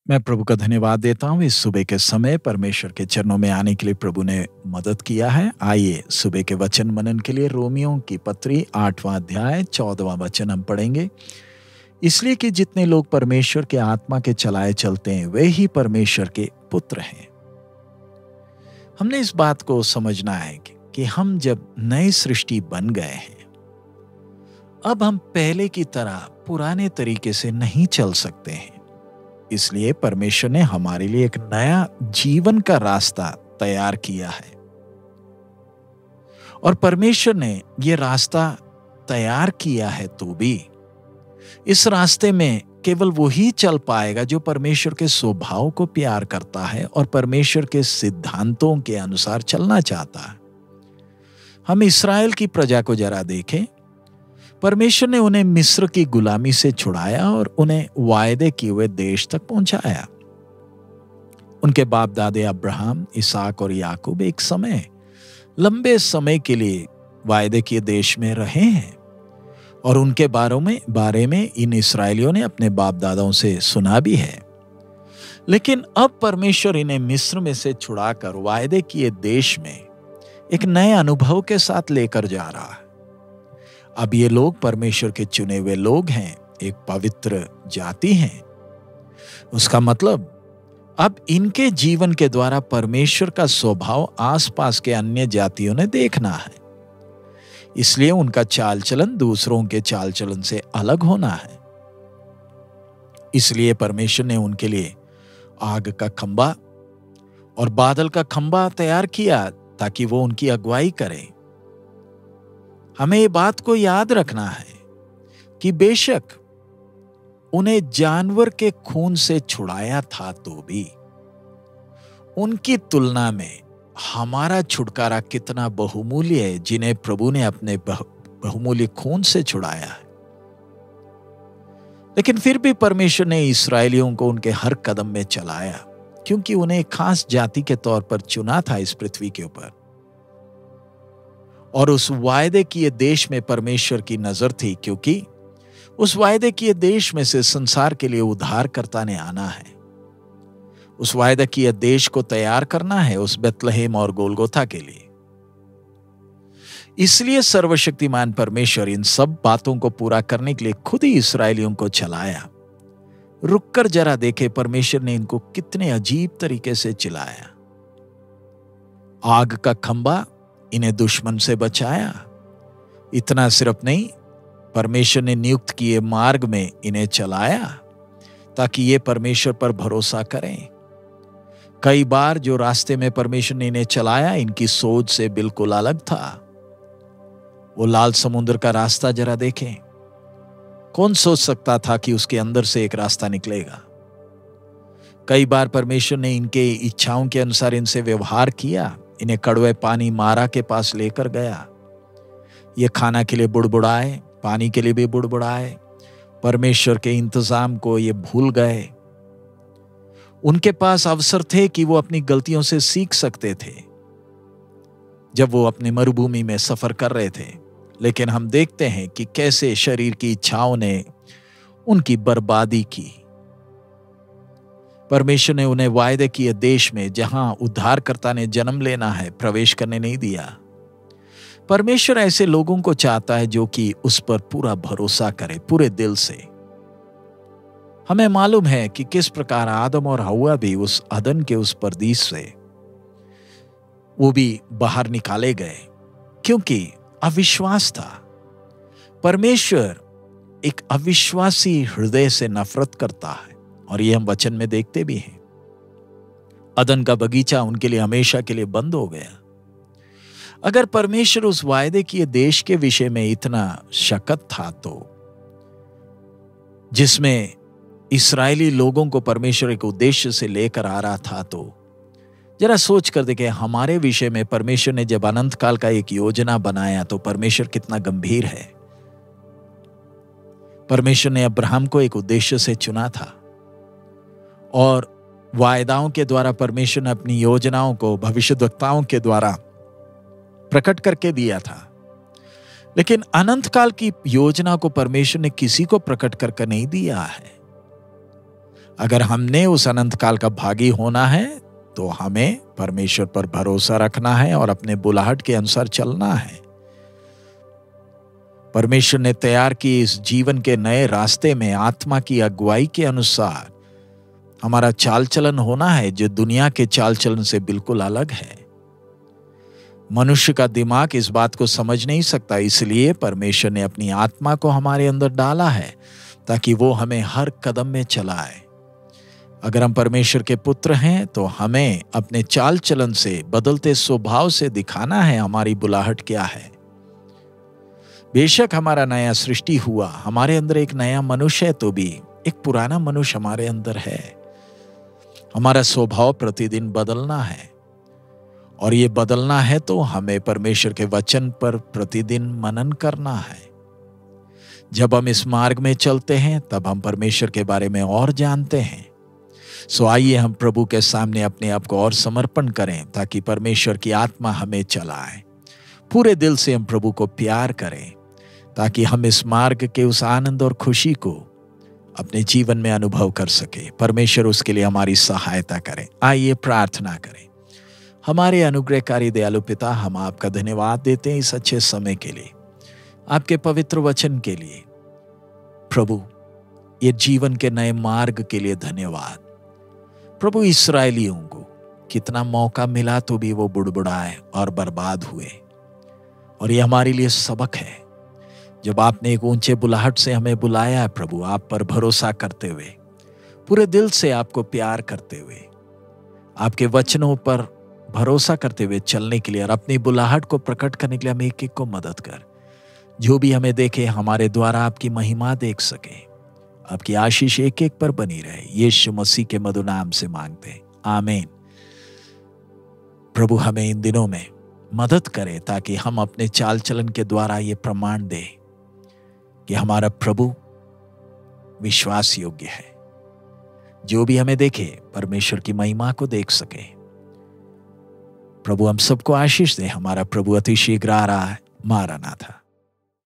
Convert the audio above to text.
मैं प्रभु का धन्यवाद देता हूँ इस सुबह के समय परमेश्वर के चरणों में आने के लिए प्रभु ने मदद किया है। आइए सुबह के वचन मनन के लिए रोमियों की पत्री 8वां अध्याय 14वां वचन हम पढ़ेंगे। इसलिए कि जितने लोग परमेश्वर के आत्मा के चलाए चलते हैं वे ही परमेश्वर के पुत्र हैं। हमने इस बात को समझना है कि हम जब नई सृष्टि बन गए हैं, अब हम पहले की तरह पुराने तरीके से नहीं चल सकते हैं। इसलिए परमेश्वर ने हमारे लिए एक नया जीवन का रास्ता तैयार किया है और परमेश्वर ने यह रास्ता तैयार किया है तो भी इस रास्ते में केवल वही चल पाएगा जो परमेश्वर के स्वभाव को प्यार करता है और परमेश्वर के सिद्धांतों के अनुसार चलना चाहता है। हम इस्राएल की प्रजा को जरा देखें। परमेश्वर ने उन्हें मिस्र की गुलामी से छुड़ाया और उन्हें वायदे किए हुए देश तक पहुंचाया। उनके बाप दादे अब्राहम, इसहाक और याकूब एक समय लंबे समय के लिए वायदे किए देश में रहे हैं और उनके बारे में इन इस्राएलियों ने अपने बाप दादाओं से सुना भी है। लेकिन अब परमेश्वर इन्हें मिस्र में से छुड़ाकर वायदे किए देश में एक नए अनुभव के साथ लेकर जा रहा है। अब ये लोग परमेश्वर के चुने हुए लोग हैं, एक पवित्र जाति हैं। उसका मतलब अब इनके जीवन के द्वारा परमेश्वर का स्वभाव आसपास के अन्य जातियों ने देखना है। इसलिए उनका चाल चलन दूसरों के चाल चलन से अलग होना है। इसलिए परमेश्वर ने उनके लिए आग का खंबा और बादल का खंबा तैयार किया ताकि वो उनकी अगुवाई करें। हमें ये बात को याद रखना है कि बेशक उन्हें जानवर के खून से छुड़ाया था तो भी उनकी तुलना में हमारा छुटकारा कितना बहुमूल्य है, जिन्हें प्रभु ने अपने बहुमूल्य खून से छुड़ाया है। लेकिन फिर भी परमेश्वर ने इस्राएलियों को उनके हर कदम में चलाया क्योंकि उन्हें एक खास जाति के तौर पर चुना था इस पृथ्वी के ऊपर। और उस वायदे किए देश में परमेश्वर की नजर थी क्योंकि उस वायदे किए देश में से संसार के लिए उद्धारकर्ता ने आना है। उस वायदे किए देश को तैयार करना है उस बेतलहेम और गोलगोथा के लिए। इसलिए सर्वशक्तिमान परमेश्वर इन सब बातों को पूरा करने के लिए खुद ही इस्राएलियों को चलाया। रुककर जरा देखे परमेश्वर ने इनको कितने अजीब तरीके से चिल्लाया। आग का खंबा इन्हें दुश्मन से बचाया। इतना सिर्फ नहीं, परमेश्वर ने नियुक्त किए मार्ग में इन्हें चलाया ताकि ये परमेश्वर पर भरोसा करें। कई बार जो रास्ते में परमेश्वर ने इन्हें चलाया इनकी सोच से बिल्कुल अलग था। वो लाल समुद्र का रास्ता जरा देखें। कौन सोच सकता था कि उसके अंदर से एक रास्ता निकलेगा। कई बार परमेश्वर ने इनके इच्छाओं के अनुसार इनसे व्यवहार किया। इन्हें कड़वे पानी मारा के पास लेकर गया। ये खाना के लिए बुड़बुड़ाए, पानी के लिए भी बुड़बुड़ाए। परमेश्वर के इंतजाम को ये भूल गए। उनके पास अवसर थे कि वो अपनी गलतियों से सीख सकते थे जब वो अपनी मरुभूमि में सफर कर रहे थे। लेकिन हम देखते हैं कि कैसे शरीर की इच्छाओं ने उनकी बर्बादी की। परमेश्वर ने उन्हें वायदे किए देश में जहां उद्धारकर्ता ने जन्म लेना है प्रवेश करने नहीं दिया। परमेश्वर ऐसे लोगों को चाहता है जो कि उस पर पूरा भरोसा करे पूरे दिल से। हमें मालूम है कि किस प्रकार आदम और हव्वा भी उस अदन के उस परदीस से वो भी बाहर निकाले गए क्योंकि अविश्वास था। परमेश्वर एक अविश्वासी हृदय से नफरत करता है और ये हम वचन में देखते भी हैं। अदन का बगीचा उनके लिए हमेशा के लिए बंद हो गया। अगर परमेश्वर उस वायदे किए देश के विषय में इतना शकत था तो जिसमें इस्राएली लोगों को परमेश्वर एक उद्देश्य से लेकर आ रहा था, तो जरा सोच कर देखें हमारे विषय में परमेश्वर ने जब अनंत काल का एक योजना बनाया तो परमेश्वर कितना गंभीर है। परमेश्वर ने अब्राहम को एक उद्देश्य से चुना था और वायदाओं के द्वारा परमेश्वर ने अपनी योजनाओं को भविष्यद्वक्ताओं के द्वारा प्रकट करके दिया था। लेकिन अनंत काल की योजना को परमेश्वर ने किसी को प्रकट करके नहीं दिया है। अगर हमने उस अनंत काल का भागी होना है तो हमें परमेश्वर पर भरोसा रखना है और अपने बुलाहट के अनुसार चलना है। परमेश्वर ने तैयार की इस जीवन के नए रास्ते में आत्मा की अगुवाई के अनुसार हमारा चाल चलन होना है, जो दुनिया के चाल चलन से बिल्कुल अलग है। मनुष्य का दिमाग इस बात को समझ नहीं सकता, इसलिए परमेश्वर ने अपनी आत्मा को हमारे अंदर डाला है ताकि वो हमें हर कदम में चलाए। अगर हम परमेश्वर के पुत्र हैं तो हमें अपने चाल चलन से, बदलते स्वभाव से दिखाना है हमारी बुलाहट क्या है। बेशक हमारा नया सृष्टि हुआ, हमारे अंदर एक नया मनुष्य है, तो भी एक पुराना मनुष्य हमारे अंदर है। हमारा स्वभाव प्रतिदिन बदलना है, और ये बदलना है तो हमें परमेश्वर के वचन पर प्रतिदिन मनन करना है। जब हम इस मार्ग में चलते हैं तब हम परमेश्वर के बारे में और जानते हैं। सो आइए हम प्रभु के सामने अपने आप को और समर्पण करें ताकि परमेश्वर की आत्मा हमें चलाए। पूरे दिल से हम प्रभु को प्यार करें ताकि हम इस मार्ग के उस आनंद और खुशी को अपने जीवन में अनुभव कर सके। परमेश्वर उसके लिए हमारी सहायता करें। आइए प्रार्थना करें। हमारे अनुग्रहकारी दयालु पिता, हम आपका धन्यवाद देते हैं इस अच्छे समय के लिए, आपके पवित्र वचन के लिए। प्रभु, ये जीवन के नए मार्ग के लिए धन्यवाद। प्रभु, इस्राएलियों को कितना मौका मिला तो भी वो बुड़बुड़ाए और बर्बाद हुए, और ये हमारे लिए सबक है। जब आपने एक ऊंचे बुलाहट से हमें बुलाया है प्रभु, आप पर भरोसा करते हुए, पूरे दिल से आपको प्यार करते हुए, आपके वचनों पर भरोसा करते हुए चलने के लिए और अपनी बुलाहट को प्रकट करने के लिए हम एक एक को मदद कर। जो भी हमें देखे हमारे द्वारा आपकी महिमा देख सके। आपकी आशीष एक एक पर बनी रहे। यीशु मसीह के मधुर नाम से मांगते हैं, आमीन। प्रभु हमें इन दिनों में मदद करे ताकि हम अपने चाल चलन के द्वारा ये प्रमाण दें कि हमारा प्रभु विश्वास योग्य है। जो भी हमें देखे परमेश्वर की महिमा को देख सके। प्रभु हम सबको आशीष दे। हमारा प्रभु अति शीघ्र आ रहा है। मारानाथा।